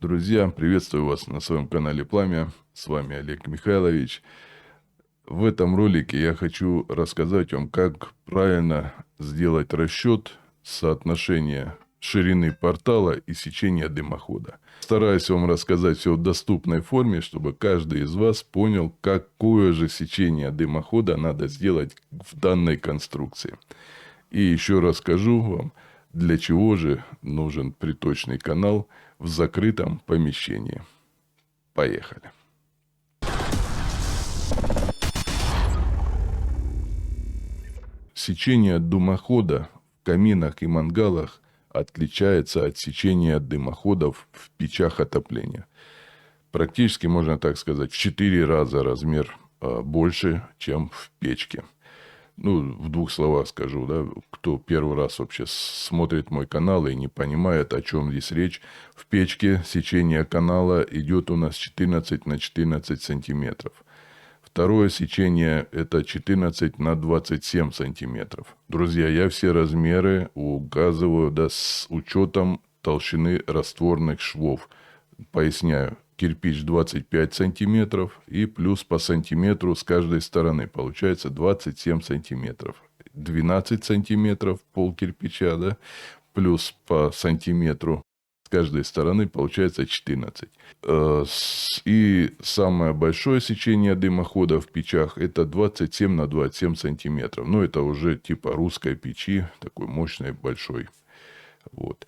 Друзья, приветствую вас на своем канале Пламя. С вами Олег Михайлович. В этом ролике я хочу рассказать вам, как правильно сделать расчет соотношения ширины портала и сечения дымохода. Стараюсь вам рассказать все в доступной форме, чтобы каждый из вас понял, какое же сечение дымохода надо сделать в данной конструкции. И еще расскажу вам, для чего же нужен приточный канал в закрытом помещении. Поехали. Сечение дымохода в каминах и мангалах отличается от сечения дымоходов в печах отопления. Практически, можно так сказать, в 4 раза размер больше, чем в печке. Ну, в двух словах скажу, да, кто первый раз вообще смотрит мой канал и не понимает, о чем здесь речь. В печке сечение канала идет у нас 14 на 14 сантиметров. Второе сечение это 14 на 27 сантиметров. Друзья, я все размеры указываю, да, с учетом толщины растворных швов. Поясняю. Кирпич 25 сантиметров и плюс по сантиметру с каждой стороны. Получается 27 сантиметров. 12 сантиметров пол кирпича, да, плюс по сантиметру с каждой стороны получается 14. И самое большое сечение дымохода в печах это 27 на 27 сантиметров. Ну, это уже типа русской печи, такой мощной, большой. Вот.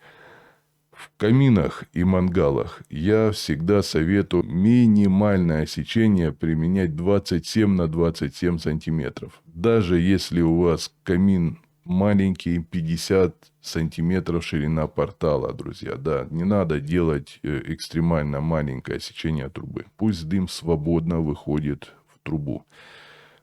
В каминах и мангалах я всегда советую минимальное сечение применять 27 на 27 сантиметров. Даже если у вас камин маленький, 50 сантиметров ширина портала, друзья. Да, не надо делать экстремально маленькое сечение трубы. Пусть дым свободно выходит в трубу.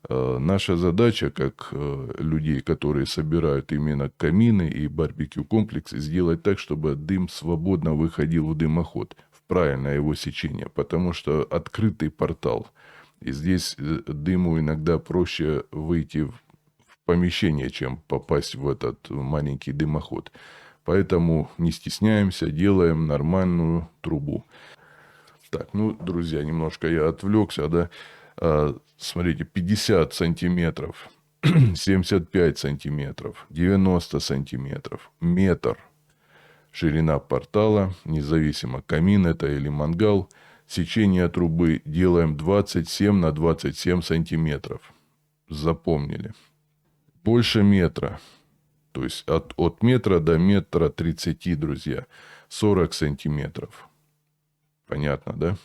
Наша задача, как людей, которые собирают именно камины и барбекю-комплексы, сделать так, чтобы дым свободно выходил в дымоход, в правильное его сечение. Потому что открытый портал, и здесь дыму иногда проще выйти в помещение, чем попасть в этот маленький дымоход. Поэтому не стесняемся, делаем нормальную трубу. Так, ну, друзья, немножко я отвлекся, да. Смотрите, 50 сантиметров, 75 сантиметров, 90 сантиметров, метр. Ширина портала, независимо, камин это или мангал. Сечение трубы делаем 27 на 27 сантиметров. Запомнили. Больше метра. То есть от метра до метра 30, друзья. 40 сантиметров. Понятно, да?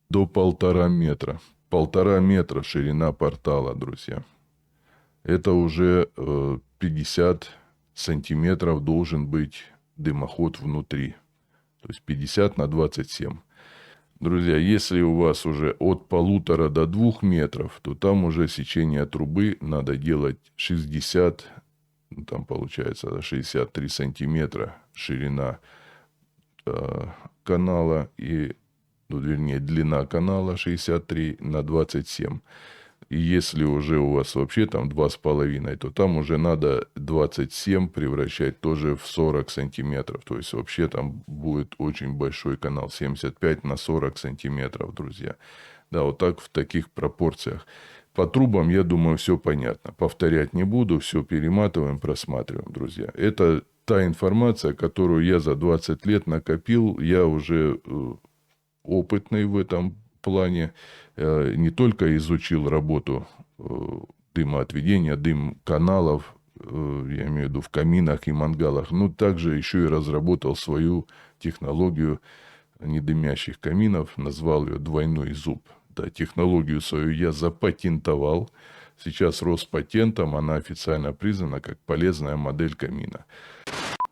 До 1,5 метра. 1,5 метра ширина портала, друзья. Это уже 50 сантиметров должен быть дымоход внутри. То есть 50 на 27. Друзья, если у вас уже от 1,5 до 2 метров, то там уже сечение трубы надо делать 60, там получается 63 сантиметра ширина канала и, ну, вернее, длина канала 63 на 27. И если уже у вас вообще там 2,5, то там уже надо 27 превращать тоже в 40 сантиметров. То есть вообще там будет очень большой канал. 75 на 40 сантиметров, друзья. Да, вот так в таких пропорциях. По трубам, я думаю, все понятно. Повторять не буду. Все перематываем, просматриваем, друзья. Это та информация, которую я за 20 лет накопил. Я уже опытный в этом плане. Не только изучил работу дымоотведения, дым-каналов, я имею в виду в каминах и мангалах, но также еще и разработал свою технологию недымящих каминов, назвал ее «двойной зуб». Да, технологию свою я запатентовал. Сейчас Роспатентом она официально признана как полезная модель камина.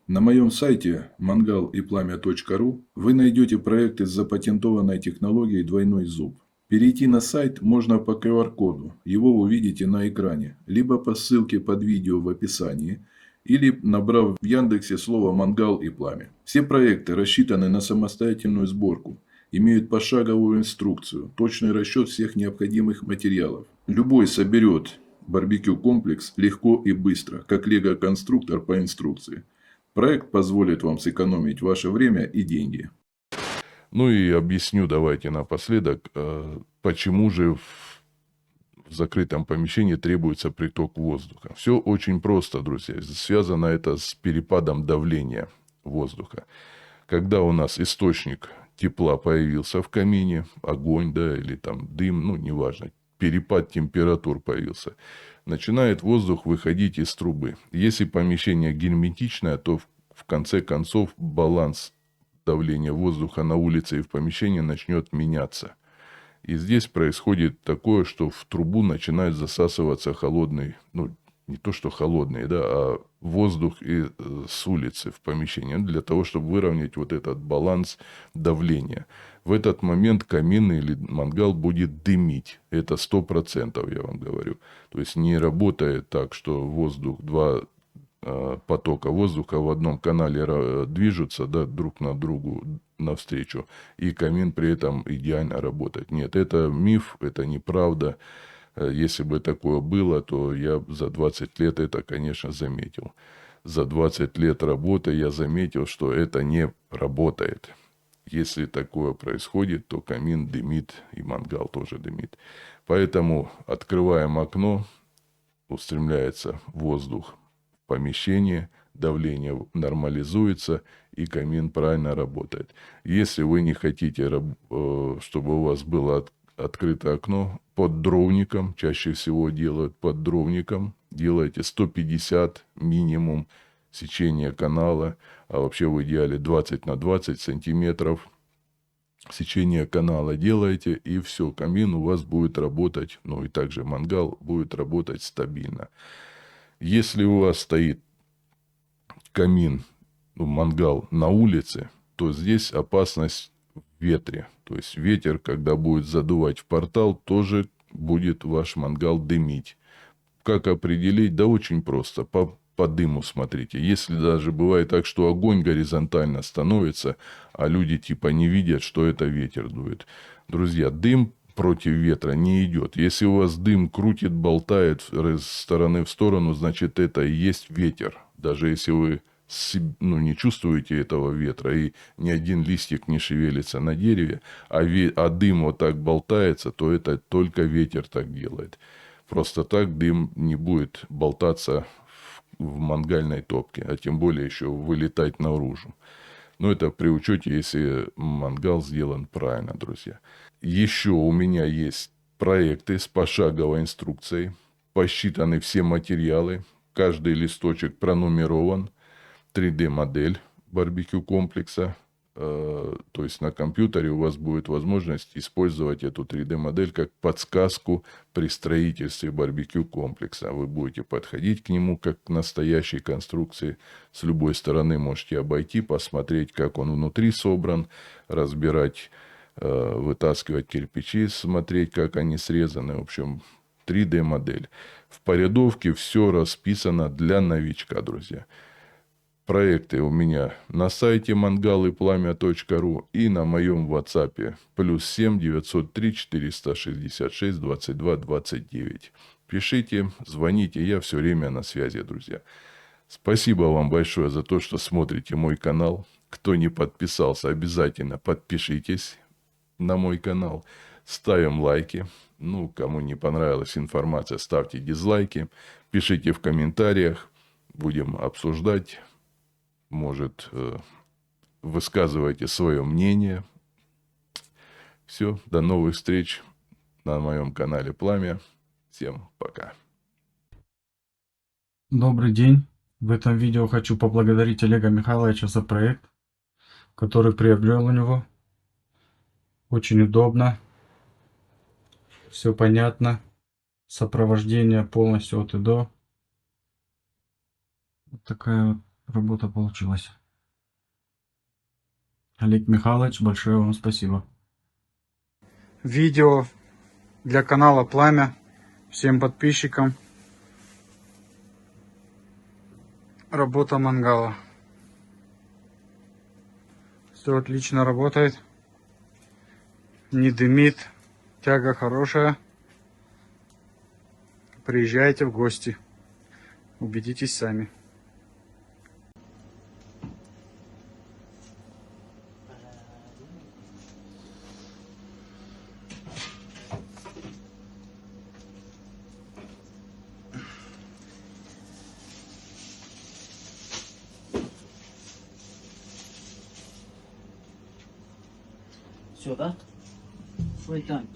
На моем сайте mangalyplamя.ru вы найдете проекты с запатентованной технологией «Двойной зуб». Перейти на сайт можно по QR-коду, его вы увидите на экране, либо по ссылке под видео в описании, или набрав в Яндексе слово «Мангал» и «Пламя». Все проекты рассчитаны на самостоятельную сборку, имеют пошаговую инструкцию, точный расчет всех необходимых материалов. Любой соберет барбекю-комплекс легко и быстро, как лего-конструктор по инструкции. Проект позволит вам сэкономить ваше время и деньги. Ну и объясню давайте напоследок, почему же в закрытом помещении требуется приток воздуха. Все очень просто, друзья. Связано это с перепадом давления воздуха. Когда у нас источник тепла появился в камине, огонь, да, или там дым, ну, неважно, перепад температур появился, начинает воздух выходить из трубы. Если помещение герметичное, то в конце концов баланс давления воздуха на улице и в помещении начнет меняться. И здесь происходит такое, что в трубу начинает засасываться холодный, ну, не то что холодный, да, а воздух с улицы в помещение, для того, чтобы выровнять вот этот баланс давления. В этот момент камин или мангал будет дымить. Это 100%, я вам говорю. То есть не работает так, что воздух, два потока воздуха в одном канале движутся, да, друг на другу навстречу, и камин при этом идеально работает. Нет, это миф, это неправда. Если бы такое было, то я за 20 лет это, конечно, заметил. За 20 лет работы я заметил, что это не работает. Если такое происходит, то камин дымит, и мангал тоже дымит. Поэтому открываем окно, устремляется воздух в помещение, давление нормализуется, и камин правильно работает. Если вы не хотите, чтобы у вас было открыто окно, под дровником, чаще всего делают под дровником, делайте 150 минимум сечения канала, а вообще в идеале 20 на 20 сантиметров сечение канала делаете, и все, камин у вас будет работать, ну и также мангал будет работать стабильно. Если у вас стоит камин, ну, мангал на улице, то здесь опасность в ветре. То есть ветер, когда будет задувать в портал, тоже будет ваш мангал дымить. Как определить? Да очень просто. По дыму смотрите. Если даже бывает так, что огонь горизонтально становится, а люди типа не видят, что это ветер дует. Друзья, дым против ветра не идет. Если у вас дым крутит, болтает с стороны в сторону, значит это и есть ветер. Даже если вы не чувствуете этого ветра, и ни один листик не шевелится на дереве, а дым вот так болтается, то это только ветер так делает. Просто так дым не будет болтаться в мангальной топке, а тем более еще вылетать наружу. Но это при учете, если мангал сделан правильно, друзья. Еще у меня есть проекты с пошаговой инструкцией. Посчитаны все материалы. Каждый листочек пронумерован. 3D-модель барбекю комплекса. То есть на компьютере у вас будет возможность использовать эту 3D-модель как подсказку при строительстве барбекю комплекса. Вы будете подходить к нему как к настоящей конструкции. С любой стороны можете обойти, посмотреть, как он внутри собран, разбирать, вытаскивать кирпичи, смотреть, как они срезаны. В общем, 3D-модель. В порядовке все расписано для новичка, друзья. Проекты у меня на сайте mangalyplamya.ru и на моем WhatsApp +7 903 466 22 29. Пишите, звоните, я все время на связи, друзья. Спасибо вам большое за то, что смотрите мой канал. Кто не подписался, обязательно подпишитесь на мой канал. Ставим лайки. Ну, кому не понравилась информация, ставьте дизлайки. Пишите в комментариях. Будем обсуждать. Может, высказывайте свое мнение. Все, до новых встреч на моем канале Пламя. Всем пока. Добрый день. В этом видео хочу поблагодарить Олега Михайловича за проект, который приобрел у него. Очень удобно. Все понятно. Сопровождение полностью от и до. Вот такая вот работа получилась. Олег Михайлович, большое вам спасибо. Видео для канала Пламя. Всем подписчикам. Работа мангала. Все отлично работает. Не дымит. Тяга хорошая. Приезжайте в гости. Убедитесь сами. Все, да? Wait time.